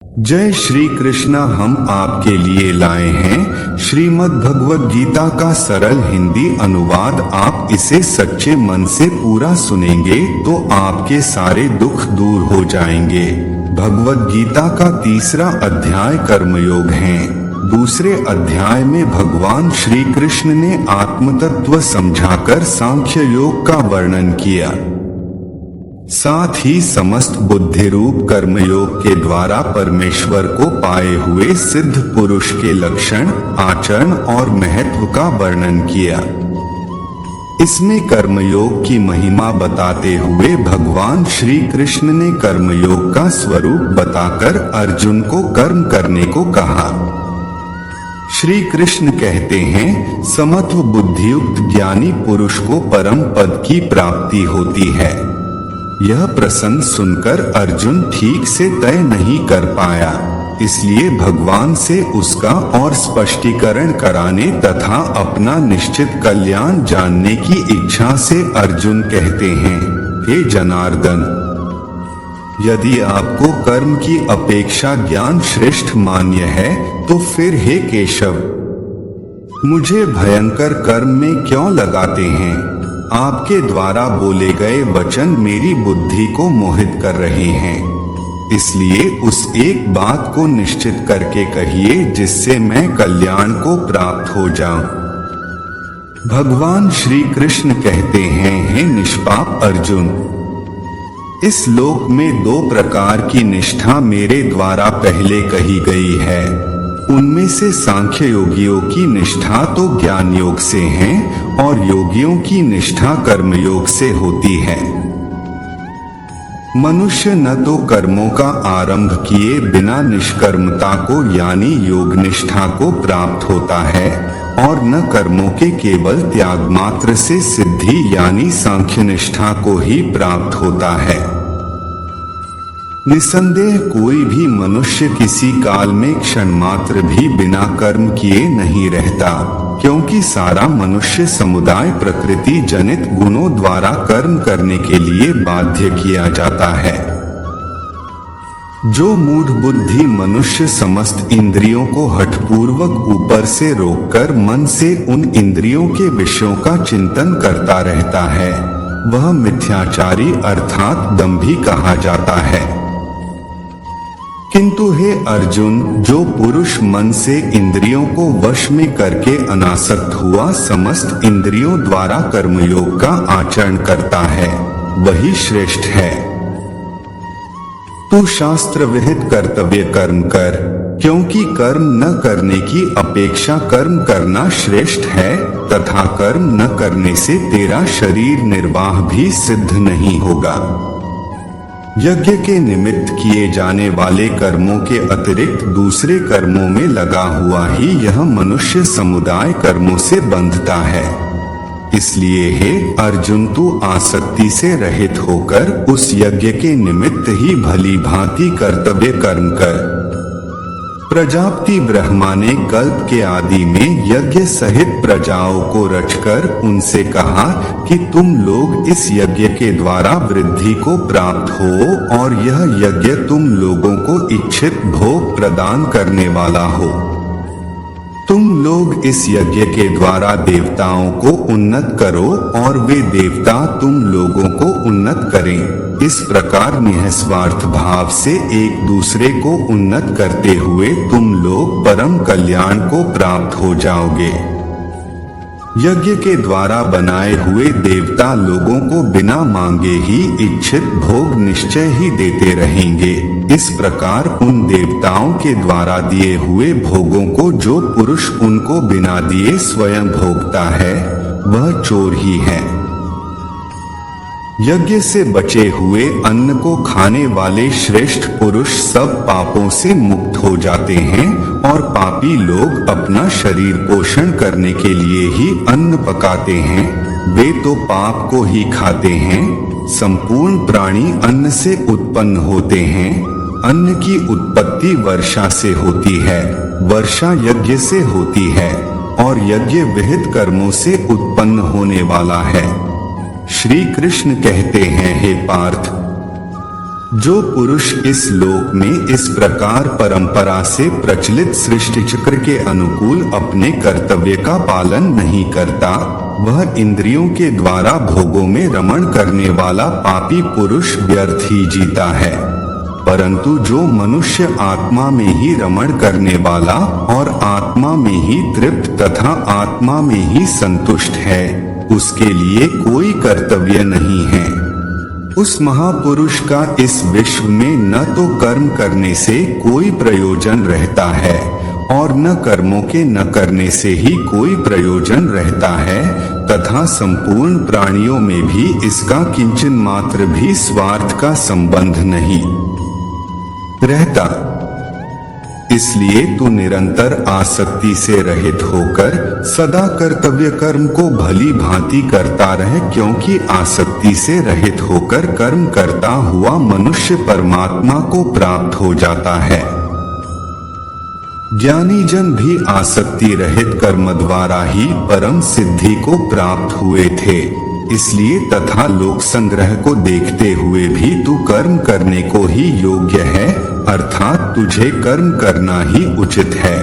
जय श्री कृष्णा। हम आपके लिए लाए हैं श्रीमद् भगवद गीता का सरल हिंदी अनुवाद। आप इसे सच्चे मन से पूरा सुनेंगे तो आपके सारे दुख दूर हो जाएंगे। भगवद गीता का तीसरा अध्याय कर्मयोग है। दूसरे अध्याय में भगवान श्री कृष्ण ने आत्मतत्व समझाकर सांख्य योग का वर्णन किया। साथ ही समस्त बुद्धि रूप कर्मयोग के द्वारा परमेश्वर को पाए हुए सिद्ध पुरुष के लक्षण, आचरण और महत्व का वर्णन किया। इसमें कर्मयोग की महिमा बताते हुए भगवान श्री कृष्ण ने कर्मयोग का स्वरूप बताकर अर्जुन को कर्म करने को कहा। श्री कृष्ण कहते हैं, समत्व बुद्धियुक्त ज्ञानी पुरुष को परम पद की प्राप्ति होती है। यह प्रसंग सुनकर अर्जुन ठीक से तय नहीं कर पाया, इसलिए भगवान से उसका और स्पष्टीकरण कराने तथा अपना निश्चित कल्याण जानने की इच्छा से अर्जुन कहते हैं, हे जनार्दन, यदि आपको कर्म की अपेक्षा ज्ञान श्रेष्ठ मान्य है तो फिर हे केशव, मुझे भयंकर कर्म में क्यों लगाते हैं? आपके द्वारा बोले गए वचन मेरी बुद्धि को मोहित कर रहे हैं, इसलिए उस एक बात को निश्चित करके कहिए जिससे मैं कल्याण को प्राप्त हो जाऊं। भगवान श्री कृष्ण कहते हैं, हे निष्पाप अर्जुन, इस लोक में दो प्रकार की निष्ठा मेरे द्वारा पहले कही गई है। उनमें से सांख्य योगियों की निष्ठा तो ज्ञान योग से है और योगियों की निष्ठा कर्म योग से होती है। मनुष्य न तो कर्मों का आरंभ किए बिना निष्कर्मता को यानी योग निष्ठा को प्राप्त होता है और न कर्मों के केवल त्याग मात्र से सिद्धि यानी सांख्य निष्ठा को ही प्राप्त होता है। निसंदेह कोई भी मनुष्य किसी काल में क्षण मात्र भी बिना कर्म किए नहीं रहता, क्योंकि सारा मनुष्य समुदाय प्रकृति जनित गुणों द्वारा कर्म करने के लिए बाध्य किया जाता है। जो मूढ़ बुद्धि मनुष्य समस्त इंद्रियों को हठपूर्वक ऊपर से रोककर मन से उन इंद्रियों के विषयों का चिंतन करता रहता है, वह मिथ्याचारी अर्थात दंभी कहा जाता है। किंतु हे अर्जुन, जो पुरुष मन से इंद्रियों को वश में करके अनासक्त हुआ समस्त इंद्रियों द्वारा कर्मयोग का आचरण करता है, वही श्रेष्ठ है। तू शास्त्र विहित कर्तव्य कर्म कर, क्योंकि कर्म न करने की अपेक्षा कर्म करना श्रेष्ठ है तथा कर्म न करने से तेरा शरीर निर्वाह भी सिद्ध नहीं होगा। यज्ञ के निमित्त किए जाने वाले कर्मों के अतिरिक्त दूसरे कर्मों में लगा हुआ ही यह मनुष्य समुदाय कर्मों से बंधता है। इसलिए हे अर्जुन, तू आसक्ति से रहित होकर उस यज्ञ के निमित्त ही भली भांति कर्तव्य कर्म कर। प्रजापति ब्रह्मा ने कल्प के आदि में यज्ञ सहित प्रजाओं को रचकर उनसे कहा कि तुम लोग इस यज्ञ के द्वारा वृद्धि को प्राप्त हो और यह यज्ञ तुम लोगों को इच्छित भोग प्रदान करने वाला हो। तुम लोग इस यज्ञ के द्वारा देवताओं को उन्नत करो और वे देवता तुम लोगों को उन्नत करें। इस प्रकार निःस्वार्थ भाव से एक दूसरे को उन्नत करते हुए तुम लोग परम कल्याण को प्राप्त हो जाओगे। यज्ञ के द्वारा बनाए हुए देवता लोगों को बिना मांगे ही इच्छित भोग निश्चय ही देते रहेंगे। इस प्रकार उन देवताओं के द्वारा दिए हुए भोगों को जो पुरुष उनको बिना दिए स्वयं भोगता है, वह चोर ही है। यज्ञ से बचे हुए अन्न को खाने वाले श्रेष्ठ पुरुष सब पापों से मुक्त हो जाते हैं और पापी लोग अपना शरीर पोषण करने के लिए ही अन्न पकाते हैं, वे तो पाप को ही खाते हैं। संपूर्ण प्राणी अन्न से उत्पन्न होते हैं। अन्न की उत्पत्ति वर्षा से होती है, वर्षा यज्ञ से होती है और यज्ञ विहित कर्मों से उत्पन्न होने वाला है। श्री कृष्ण कहते हैं, हे पार्थ, जो पुरुष इस लोक में इस प्रकार परंपरा से प्रचलित सृष्टि चक्र के अनुकूल अपने कर्तव्य का पालन नहीं करता, वह इंद्रियों के द्वारा भोगों में रमण करने वाला पापी पुरुष व्यर्थ ही जीता है। परंतु जो मनुष्य आत्मा में ही रमण करने वाला और आत्मा में ही तृप्त तथा आत्मा में ही संतुष्ट है, उसके लिए कोई कर्तव्य नहीं है। उस महापुरुष का इस विश्व में न तो कर्म करने से कोई प्रयोजन रहता है और न कर्मों के न करने से ही कोई प्रयोजन रहता है, तथा संपूर्ण प्राणियों में भी इसका किंचन मात्र भी स्वार्थ का संबंध नहीं रहता। इसलिए तू निरंतर आसक्ति से रहित होकर सदा कर्तव्य कर्म को भली भांति करता रहे, क्योंकि आसक्ति से रहित होकर कर्म करता हुआ मनुष्य परमात्मा को प्राप्त हो जाता है। ज्ञानी जन भी आसक्ति रहित कर्म द्वारा ही परम सिद्धि को प्राप्त हुए थे। इसलिए तथा लोक संग्रह को देखते हुए भी तू कर्म करने को ही योग्य है, अर्थात तुझे कर्म करना ही उचित है।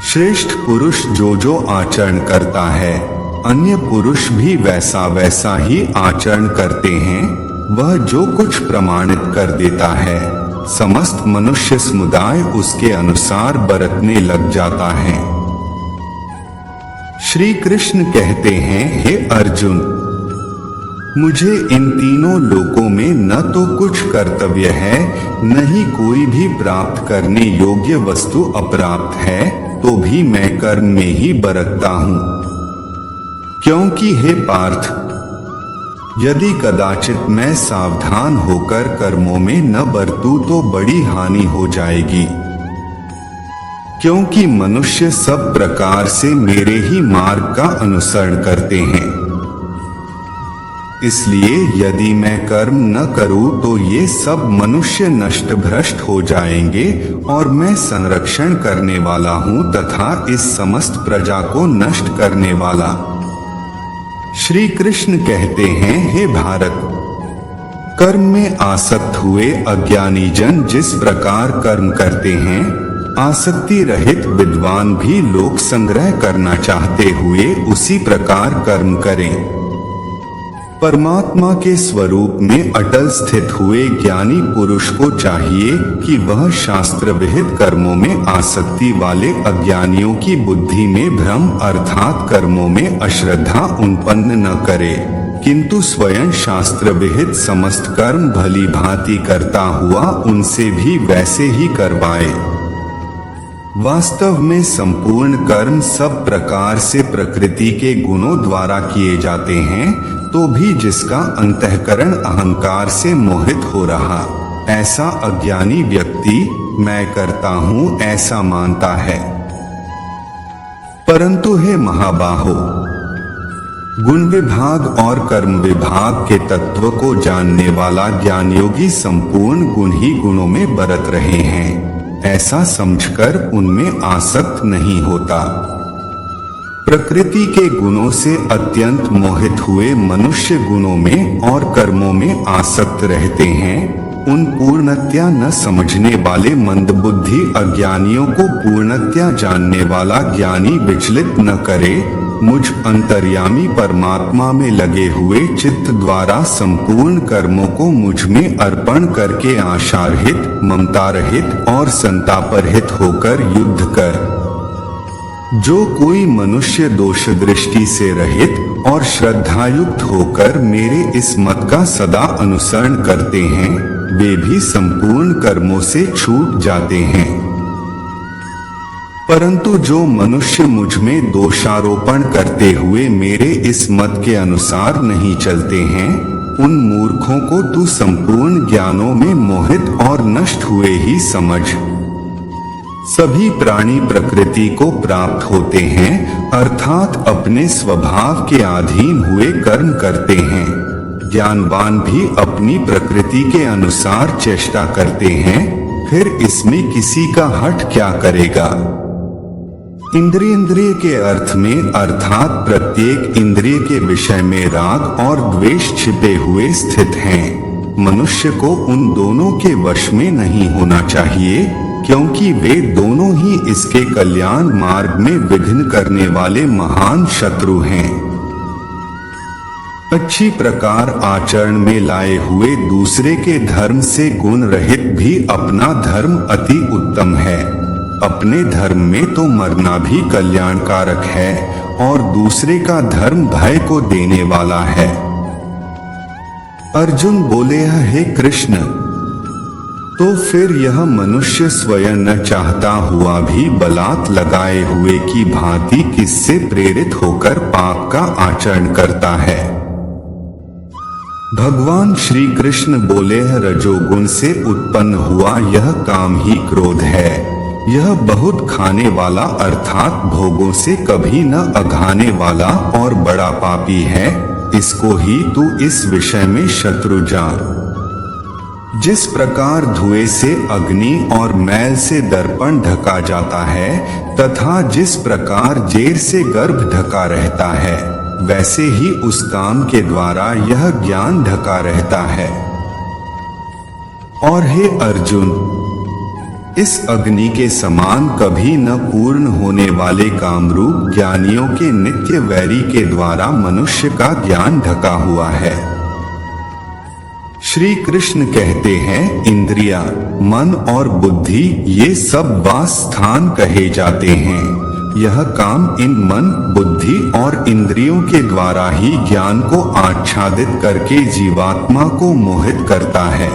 श्रेष्ठ पुरुष जो जो आचरण करता है, अन्य पुरुष भी वैसा वैसा ही आचरण करते हैं। वह जो कुछ प्रमाणित कर देता है, समस्त मनुष्य समुदाय उसके अनुसार बरतने लग जाता है। श्री कृष्ण कहते हैं, हे अर्जुन, मुझे इन तीनों लोकों में न तो कुछ कर्तव्य है, न ही कोई भी प्राप्त करने योग्य वस्तु अप्राप्त है, तो भी मैं कर्म में ही बरतता हूँ। क्योंकि हे पार्थ, यदि कदाचित मैं सावधान होकर कर्मों में न बरतूं तो बड़ी हानि हो जाएगी। क्योंकि मनुष्य सब प्रकार से मेरे ही मार्ग का अनुसरण करते हैं। इसलिए यदि मैं कर्म न करूं तो ये सब मनुष्य नष्ट भ्रष्ट हो जाएंगे, और मैं संरक्षण करने वाला हूं तथा इस समस्त प्रजा को नष्ट करने वाला। श्री कृष्ण कहते हैं, हे भारत, कर्म में आसक्त हुए अज्ञानी जन जिस प्रकार कर्म करते हैं, आसक्ति रहित विद्वान भी लोक संग्रह करना चाहते हुए उसी प्रकार कर्म करें। परमात्मा के स्वरूप में अटल स्थित हुए ज्ञानी पुरुष को चाहिए कि वह शास्त्र विहित कर्मों में आसक्ति वाले अज्ञानियों की बुद्धि में भ्रम अर्थात कर्मों में अश्रद्धा उत्पन्न न करे, किंतु स्वयं शास्त्र विहित समस्त कर्म भली भांति करता हुआ उनसे भी वैसे ही करवाए। वास्तव में संपूर्ण कर्म सब प्रकार से प्रकृति के गुणों द्वारा किए जाते हैं, तो भी जिसका अंतःकरण अहंकार से मोहित हो रहा, ऐसा अज्ञानी व्यक्ति मैं करता हूँ ऐसा मानता है। परंतु हे महाबाहो, गुण विभाग और कर्म विभाग के तत्व को जानने वाला ज्ञान योगी संपूर्ण गुण ही गुणों में बरत रहे हैं, ऐसा समझकर उनमें आसक्त नहीं होता। प्रकृति के गुणों से अत्यंत मोहित हुए मनुष्य गुणों में और कर्मों में आसक्त रहते हैं। उन पूर्णतया न समझने वाले मंदबुद्धि अज्ञानियों को पूर्णतया जानने वाला ज्ञानी विचलित न करे। मुझ अंतर्यामी परमात्मा में लगे हुए चित्त द्वारा संपूर्ण कर्मों को मुझ में अर्पण करके आशारहित, ममता रहित और संतापरहित होकर युद्ध कर। जो कोई मनुष्य दोष दृष्टि से रहित और श्रद्धायुक्त होकर मेरे इस मत का सदा अनुसरण करते हैं, वे भी संपूर्ण कर्मों से छूट जाते हैं। परंतु जो मनुष्य मुझ में दोषारोपण करते हुए मेरे इस मत के अनुसार नहीं चलते हैं, उन मूर्खों को तू संपूर्ण ज्ञानों में मोहित और नष्ट हुए ही समझ। सभी प्राणी प्रकृति को प्राप्त होते हैं, अर्थात अपने स्वभाव के अधीन हुए कर्म करते हैं। ज्ञानवान भी अपनी प्रकृति के अनुसार चेष्टा करते हैं, फिर इसमें किसी का हठ क्या करेगा। इंद्रिय के अर्थ में अर्थात प्रत्येक इंद्रिय के विषय में राग और द्वेष छिपे हुए स्थित हैं। मनुष्य को उन दोनों के वश में नहीं होना चाहिए, क्योंकि वे दोनों ही इसके कल्याण मार्ग में विघ्न करने वाले महान शत्रु हैं। अच्छी प्रकार आचरण में लाए हुए दूसरे के धर्म से गुण रहित भी अपना धर्म अति उत्तम है। अपने धर्म में तो मरना भी कल्याणकारक है और दूसरे का धर्म भय को देने वाला है। अर्जुन बोले, हे कृष्ण, तो फिर यह मनुष्य स्वयं न चाहता हुआ भी बलात् लगाए हुए की भांति किससे प्रेरित होकर पाप का आचरण करता है? भगवान श्री कृष्ण बोले, रजोगुण से उत्पन्न हुआ यह काम ही क्रोध है। यह बहुत खाने वाला अर्थात भोगों से कभी न अघाने वाला और बड़ा पापी है। इसको ही तू इस विषय में शत्रु जान। जिस प्रकार धुएं से अग्नि और मैल से दर्पण ढका जाता है तथा जिस प्रकार जेर से गर्भ ढका रहता है, वैसे ही उस काम के द्वारा यह ज्ञान ढका रहता है। और हे अर्जुन, इस अग्नि के समान कभी न पूर्ण होने वाले कामरूप ज्ञानियों के नित्य वैरी के द्वारा मनुष्य का ज्ञान ढका हुआ है। श्री कृष्ण कहते हैं, इंद्रिया, मन और बुद्धि ये सब वास स्थान कहे जाते हैं। यह काम इन मन, बुद्धि और इंद्रियों के द्वारा ही ज्ञान को आच्छादित करके जीवात्मा को मोहित करता है।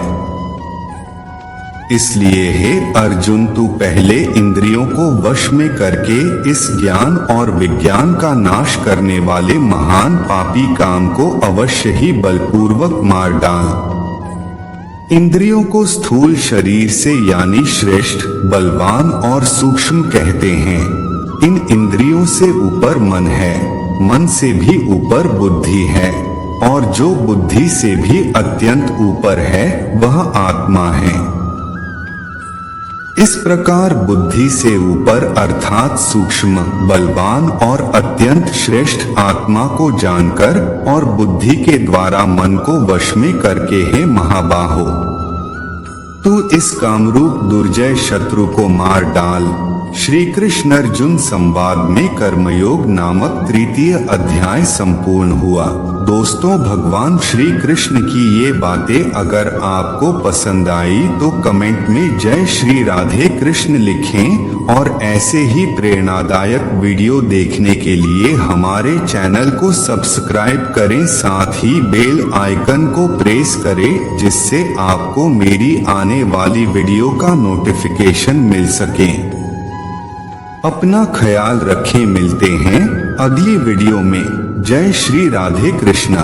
इसलिए हे अर्जुन, तू पहले इंद्रियों को वश में करके इस ज्ञान और विज्ञान का नाश करने वाले महान पापी काम को अवश्य ही बलपूर्वक मार डाल। इंद्रियों को स्थूल शरीर से यानी श्रेष्ठ, बलवान और सूक्ष्म कहते हैं। इन इंद्रियों से ऊपर मन है, मन से भी ऊपर बुद्धि है, और जो बुद्धि से भी अत्यंत ऊपर है वह आत्मा है। इस प्रकार बुद्धि से ऊपर अर्थात सूक्ष्म, बलवान और अत्यंत श्रेष्ठ आत्मा को जानकर और बुद्धि के द्वारा मन को वश में करके हे महाबाहो, तू इस कामरूप दुर्जय शत्रु को मार डाल। श्री कृष्ण अर्जुन संवाद में कर्मयोग नामक तृतीय अध्याय संपूर्ण हुआ। दोस्तों, भगवान श्री कृष्ण की ये बातें अगर आपको पसंद आई तो कमेंट में जय श्री राधे कृष्ण लिखें और ऐसे ही प्रेरणादायक वीडियो देखने के लिए हमारे चैनल को सब्सक्राइब करें, साथ ही बेल आइकन को प्रेस करें जिससे आपको मेरी आने वाली वीडियो का नोटिफिकेशन मिल सके। अपना ख्याल रखें, मिलते हैं अगली वीडियो में। जय श्री राधे कृष्णा।